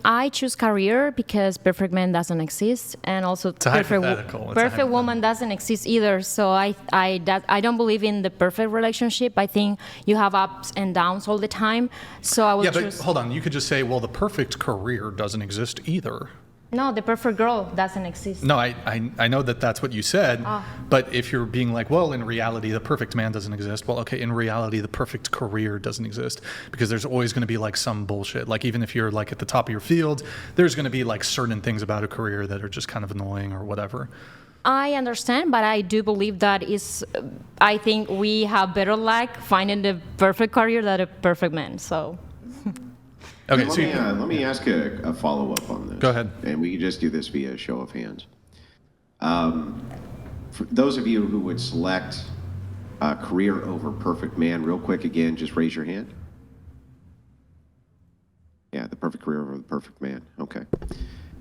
I choose career because perfect man doesn't exist, and also perfect woman doesn't exist either. So I don't believe in the perfect relationship. I think you have ups and downs all the time. So I would choose. But hold on. You could just say, well, the perfect career doesn't exist either. No, the perfect girl doesn't exist. No, I know that that's what you said, but if you're being like, well, in reality, the perfect man doesn't exist. Well, okay, in reality, the perfect career doesn't exist because there's always going to be like some bullshit. Like even if you're like at the top of your field, there's going to be like certain things about a career that are just kind of annoying or whatever. I understand, but I do believe I think we have better luck finding the perfect career than a perfect man, so... Okay, let me ask a follow-up on this. Go ahead. And we can just do this via show of hands. For those of you who would select career over perfect man, real quick again, just raise your hand. Yeah, the perfect career over the perfect man. Okay.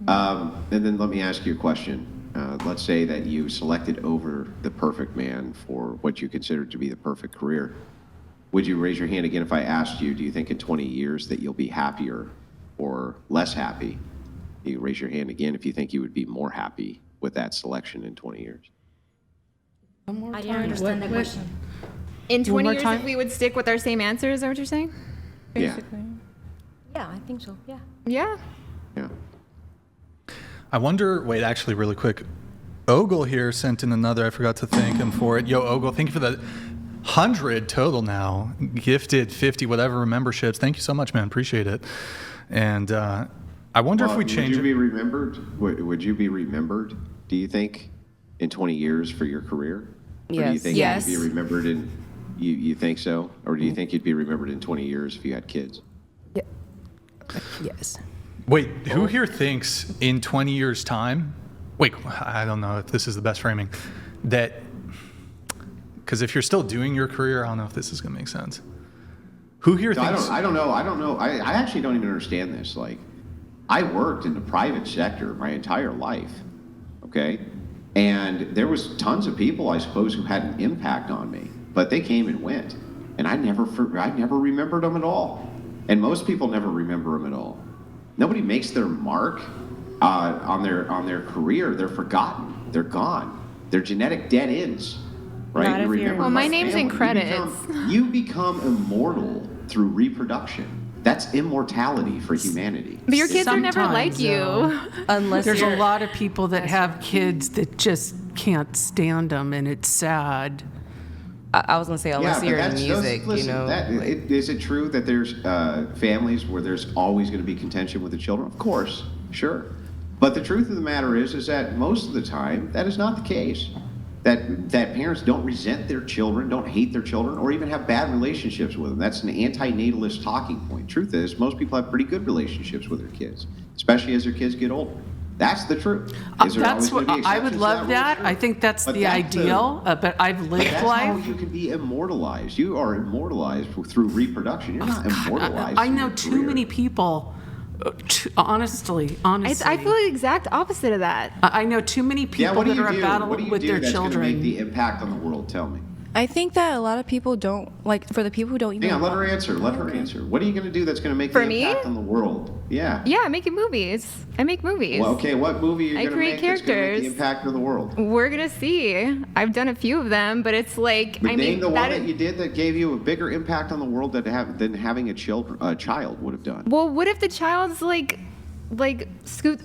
And then let me ask you a question. Let's say that you selected over the perfect man for what you consider to be the perfect career. Would you raise your hand again if I asked you, do you think in 20 years that you'll be happier or less happy? You raise your hand again if you think you would be more happy with that selection in 20 years. I didn't understand the question. In 20 years, if we would stick with our same answer, is that what you're saying? Basically. Yeah, I think so, yeah. Yeah. Yeah. I wonder, wait, actually really quick. Ogle here sent in another, I forgot to thank him for it. Yo, Ogle, thank you for the 100 total now, gifted 50 whatever memberships. Thank you so much, man. Appreciate it. And I wonder if we change it. Would you be remembered? Would you be remembered, do you think, in 20 years for your career? Yes. Or do you think Yes. you'd be remembered in, you think so? Or do you think you'd be remembered in 20 years if you had kids? Yeah. Yes. Wait, who here thinks in 20 years' time, wait, I don't know if this is the best framing, that, because if you're still doing your career, I don't know if this is going to make sense. Who here thinks... I don't know. I actually don't even understand this. Like, I worked in the private sector my entire life, okay? And there was tons of people, I suppose, who had an impact on me, but they came and went, and I never remembered them at all. And most people never remember them at all. Nobody makes their mark on their career. They're forgotten. They're gone. They're genetic dead ends. Right? You remember well, my name's in credits. You become immortal through reproduction. That's immortality for humanity. But your kids are never like you. Unless there's a lot of people that have kids that just can't stand them, and it's sad. I was going to say, unless you're in music, listen, you know. Is it true that there's families where there's always going to be contention with the children? Of course, sure. But the truth of the matter is that most of the time, that is not the case. That parents don't resent their children, don't hate their children, or even have bad relationships with them. That's an anti-natalist talking point. Truth is, most people have pretty good relationships with their kids, especially as their kids get older. That's the truth. That's what I would love. That I think that's the ideal. But I've lived that's life. How you can be immortalized. You are immortalized through reproduction. You're not immortalized. I know too many people. Honestly, I feel the exact opposite of that. I know too many people that are a battle with their children. Make the impact on the world. Tell me. I think that a lot of people don't, like, for the people who don't even... Hang on, let her answer. What are you going to do that's going to make the impact on the world? Yeah. Yeah, making movies. I make movies. Well, okay, what movie are you going to make that's going to make the impact on the world? We're going to see. I've done a few of them, but it's like... Name the one that you did that gave you a bigger impact on the world than having a child would have done. Well, what if the child's like scoot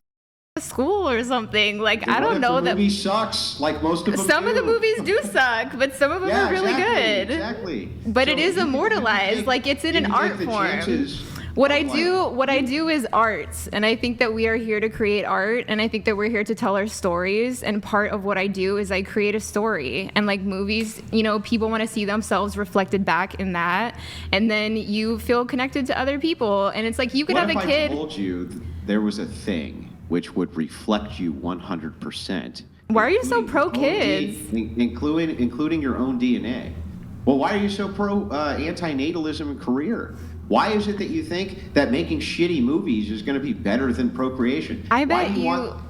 school or something? Like, I don't know. The movie sucks, like most of them Some of the movies do suck, but some of them are really good. Exactly. But it is immortalized, like it's in an art form. What I do is art, and I think that we are here to create art, and I think that we're here to tell our stories, and part of what I do is I create a story, and like movies, you know, people want to see themselves reflected back in that, and then you feel connected to other people, and it's like you could have a kid. What if I told you there was a thing which would reflect you 100%? Why are you so pro kids? Including your own DNA. Well, why are you so pro anti-natalism and career? Why is it that you think that making shitty movies is going to be better than procreation? I bet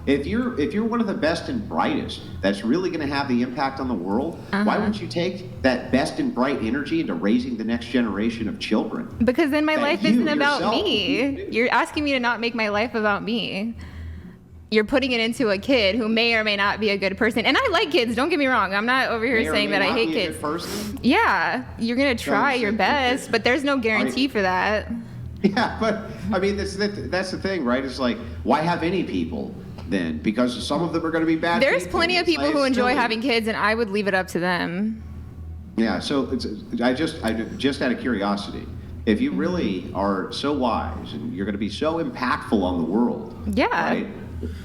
if you're one of the best and brightest that's really going to have the impact on the world, why wouldn't you take that best and bright energy into raising the next generation of children? Because then my life isn't about me. You're asking me to not make my life about me. You're putting it into a kid who may or may not be a good person. And I like kids, don't get me wrong. I'm not over here saying that I hate kids. Yeah, you're going to try your best, but there's no guarantee for that. Yeah, but I mean, that's the thing, right? It's like, why have any people then? Because some of them are going to be bad. There's plenty of people who enjoy having kids, and I would leave it up to them. Yeah, so I just out of curiosity, if you really are so wise and you're going to be so impactful on the world, right?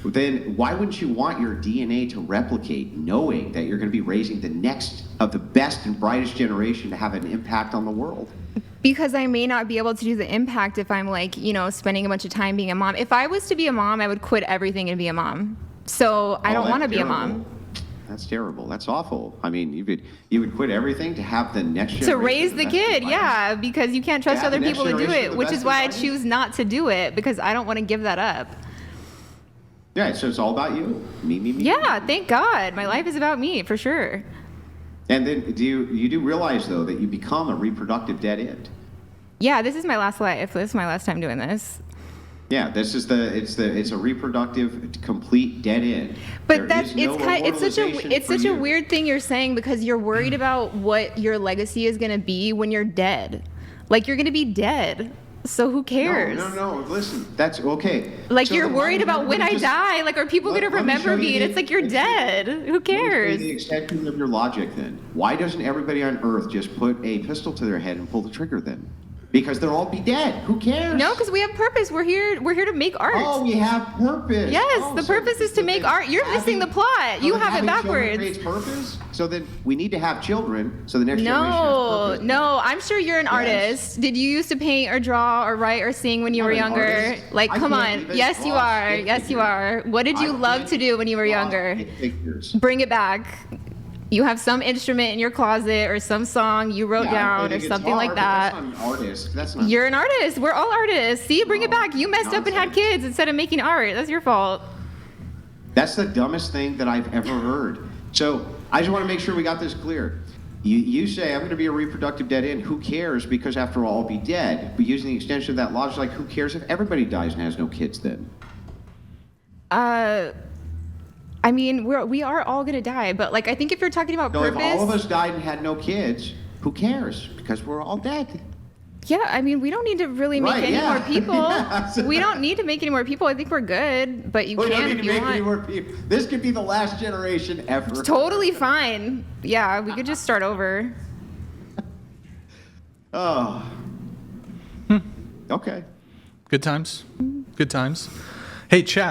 Then why wouldn't you want your DNA to replicate, knowing that you're going to be raising the next of the best and brightest generation to have an impact on the world? Because I may not be able to do the impact if I'm like, spending a bunch of time being a mom. If I was to be a mom, I would quit everything and be a mom. So I don't want to be a mom. That's terrible. That's awful. I mean, you would quit everything to have the next generation. To raise the kid, yeah, because you can't trust other people to do it, which is why I choose not to do it, because I don't want to give that up. Yeah, so it's all about you. Me. Yeah, thank God. My life is about me, for sure. And then you do realize, though, that you become a reproductive dead end? Yeah, this is my last life. This is my last time doing this. Yeah, it's a reproductive complete dead end. But it's such a weird thing you're saying, because you're worried about what your legacy is going to be when you're dead. Like, you're going to be dead. So who cares? No. Listen, that's okay. Like, so you're worried about when I die. Like, are people going to remember me? And it's like, you're dead. Who cares? The extension of your logic, then. Why doesn't everybody on Earth just put a pistol to their head and pull the trigger then? Because they'll all be dead. Who cares? No, because we have purpose. We're here to make art. Oh, we have purpose. Yes, the purpose is to make art. You're missing the plot. You have it backwards. Creates purpose. So then we need to have children. So the next generation has purpose. No. I'm sure you're an artist. Did you used to paint or draw or write or sing when you were younger? Like, come on. Yes, you are. Yes, you are. What did you love to do when you were younger? Bring it back. You have some instrument in your closet or some song you wrote down or something like that. That's not an artist. You're an artist. We're all artists. See, bring it back. You messed up and had kids instead of making art. That's your fault. That's the dumbest thing that I've ever heard. So I just want to make sure we got this clear. You say, I'm going to be a reproductive dead end. Who cares? Because after all, I'll be dead. But using the extension of that logic, like, who cares if everybody dies and has no kids then? I mean, we are all gonna die, but like, I think if you're talking about purpose, if all of us died and had no kids, who cares? Because we're all dead. Yeah, I mean, we don't need to really make any more people. We don't need to make any more people. I think we're good, but you can if you want. Any more people. This could be the last generation ever. It's totally fine. Yeah, we could just start over. Oh. Okay. Good times. Good times. Hey, chat.